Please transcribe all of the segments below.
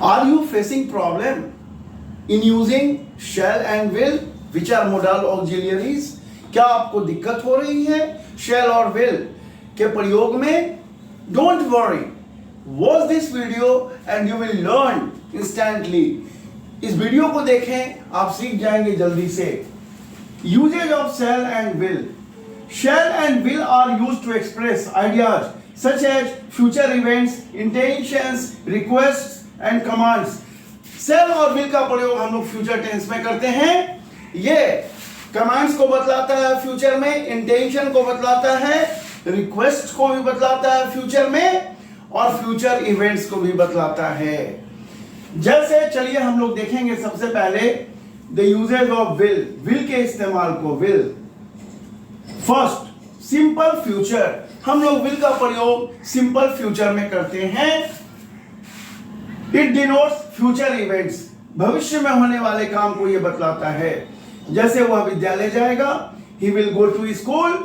Are you facing problem in using shall and will which are modal auxiliaries? क्या आपको दिक्कत हो रही है shall और will के प्रयोग में? Don't worry, watch this video and you will learn instantly. इस वीडियो को देखें, आप सीख जाएंगे जल्दी से. Usage of shall and will. Shall and will are used to express ideas such as future events, intentions, requests and commands. Shall और will का प्रयोग हम लोग फ्यूचर टेंस में करते हैं. ये कमांड्स को बतलाता है फ्यूचर में, इंटेंशन को बतलाता है, रिक्वेस्ट को भी बतलाता है फ्यूचर में, और फ्यूचर इवेंट्स को भी बतलाता है. जैसे चलिए हम लोग देखेंगे सबसे पहले the usages of will, will के इस्तेमाल को. विल फर्स्ट सिंपल फ्यूचर, हम लोग विल का प्रयोग सिंपल फ्यूचर में करते हैं. इट डिनोट्स फ्यूचर इवेंट्स, भविष्य में होने वाले काम को यह बतलाता है. जैसे वह विद्यालय जाएगा, he will go to school.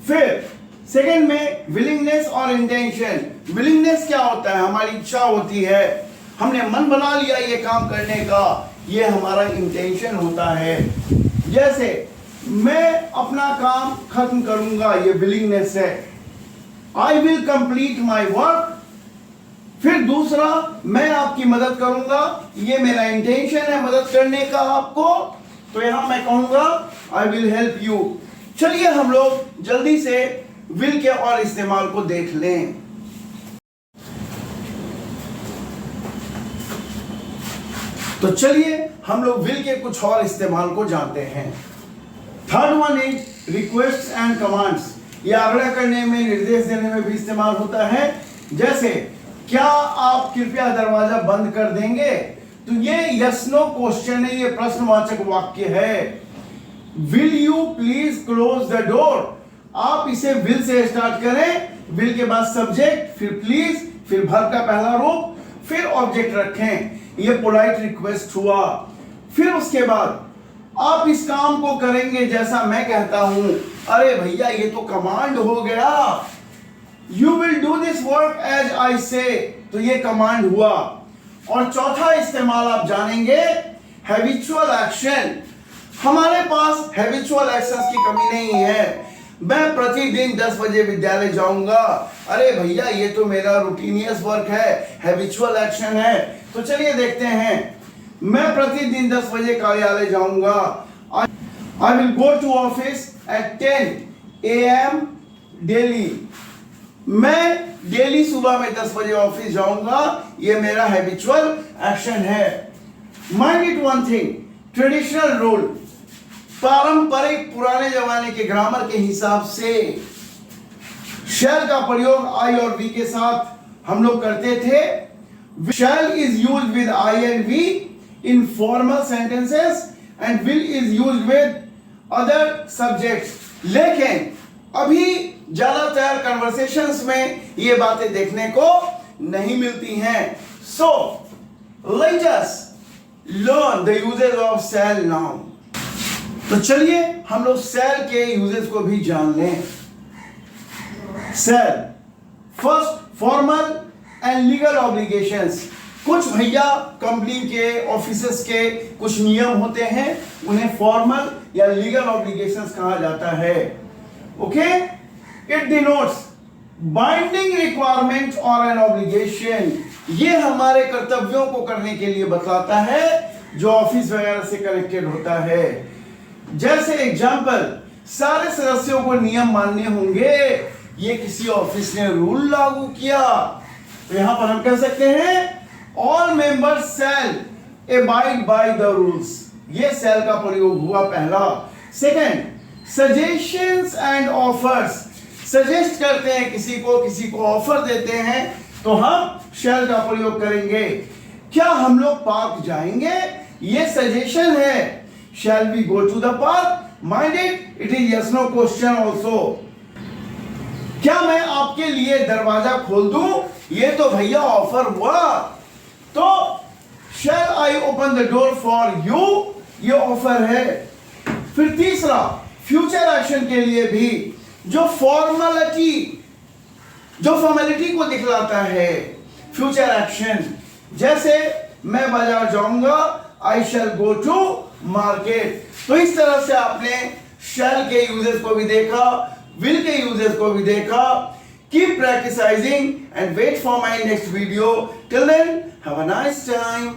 फिर सेकंड में विलिंगनेस और इंटेंशन. विलिंगनेस क्या होता है? हमारी इच्छा होती है, हमने मन बना लिया ये काम करने का, ये हमारा इंटेंशन होता है. जैसे मैं अपना काम खत्म करूंगा, ये विलिंगनेस है. I will complete my work. फिर दूसरा, मैं आपकी मदद करूंगा, ये मेरा इंटेंशन है मदद करने का आपको, तो यहां मैं कहूंगा आई विल हेल्प यू. चलिए हम लोग जल्दी से विल के और इस्तेमाल को देख लें. तो चलिए हम लोग विल के कुछ और इस्तेमाल को जानते हैं. Third one is request and commands. ये आग्रह करने में, निर्देश देने में भी इस्तेमाल होता है. जैसे क्या आप कृपया दरवाजा बंद कर देंगे? तो ये यस नो क्वेश्चन है, ये प्रश्नवाचक वाक्य है. Will you please close the door. आप इसे विल से स्टार्ट करें, विल के बाद सब्जेक्ट, फिर प्लीज, फिर वर्ब का पहला रूप, फिर ऑब्जेक्ट रखें. ये पोलाइट रिक्वेस्ट हुआ. फिर उसके बाद आप इस काम को करेंगे जैसा मैं कहता हूं. अरे भैया ये तो कमांड हो गया. You will do this work as I say, तो ये कमांड हुआ. और चौथा इस्तेमाल आप जानेंगे हैबिचुअल एक्शन. हमारे पास हैबिचुअल एक्शंस की कमी नहीं है. मैं प्रतिदिन 10 बजे विद्यालय जाऊंगा. अरे भैया ये तो मेरा रूटीनियस वर्क है, हैबिचुअल एक्शन है. तो चलिए देखते हैं. मैं प्रतिदिन 10 बजे कार्यालय जाऊंगा. I will go to office at 10 AM daily. मैं डेली सुबह में 10 बजे ऑफिस जाऊंगा, ये मेरा हैबिचुअल एक्शन है. Mind it one thing, traditional rule, पारंपरिक पुराने जमाने के ग्रामर के हिसाब से शैल का प्रयोग आई और वी के साथ हम लोग करते थे. Shall is used with I and we in formal sentences and will is used with other subjects. लेकिन अभी ज्यादातर कन्वर्सेशंस में ये बातें देखने को नहीं मिलती हैं. So let us learn the uses of shell now. तो चलिए हम लोग शैल के यूजेस को भी जान लें. Shall first formal and legal obligations. कुछ भैया कंपनी के, ऑफिसेस के कुछ नियम होते हैं, उन्हें फॉर्मल या लीगल ऑब्लिगेशंस कहा जाता है. Okay, it denotes binding requirement और एन ऑब्लिगेशन. ये हमारे कर्तव्यों को करने के लिए बतलाता है जो ऑफिस वगैरह से कनेक्टेड होता है. जैसे एग्जांपल, सारे सदस्यों को नियम मानने होंगे. ये किसी ऑफिस ने रूल लागू किया, तो यहां पर हम कह सकते हैं all members shall abide by the rules. ये शैल का प्रयोग हुआ पहला. Second, suggestions and offers. Suggest करते हैं किसी को ऑफर देते हैं, तो हम शैल का प्रयोग करेंगे. क्या हम लोग पार्क जाएंगे? ये सजेशन है. Shall we go to the park? Mind it is yes no question also. क्या मैं आपके लिए दरवाजा खोल दूं? ये तो भैया ऑफर हुआ. तो shall I open the door for you, ये ऑफर है. फिर तीसरा, फ्यूचर एक्शन के लिए भी जो फॉर्मेलिटी को दिखलाता है फ्यूचर एक्शन. जैसे मैं बाजार जाऊंगा, आई शैल गो टू मार्केट। तो इस तरह से आपने शैल के यूजेस को भी देखा, विल के यूजेस को भी देखा। Keep practising and wait for my next video. Till then have a nice time.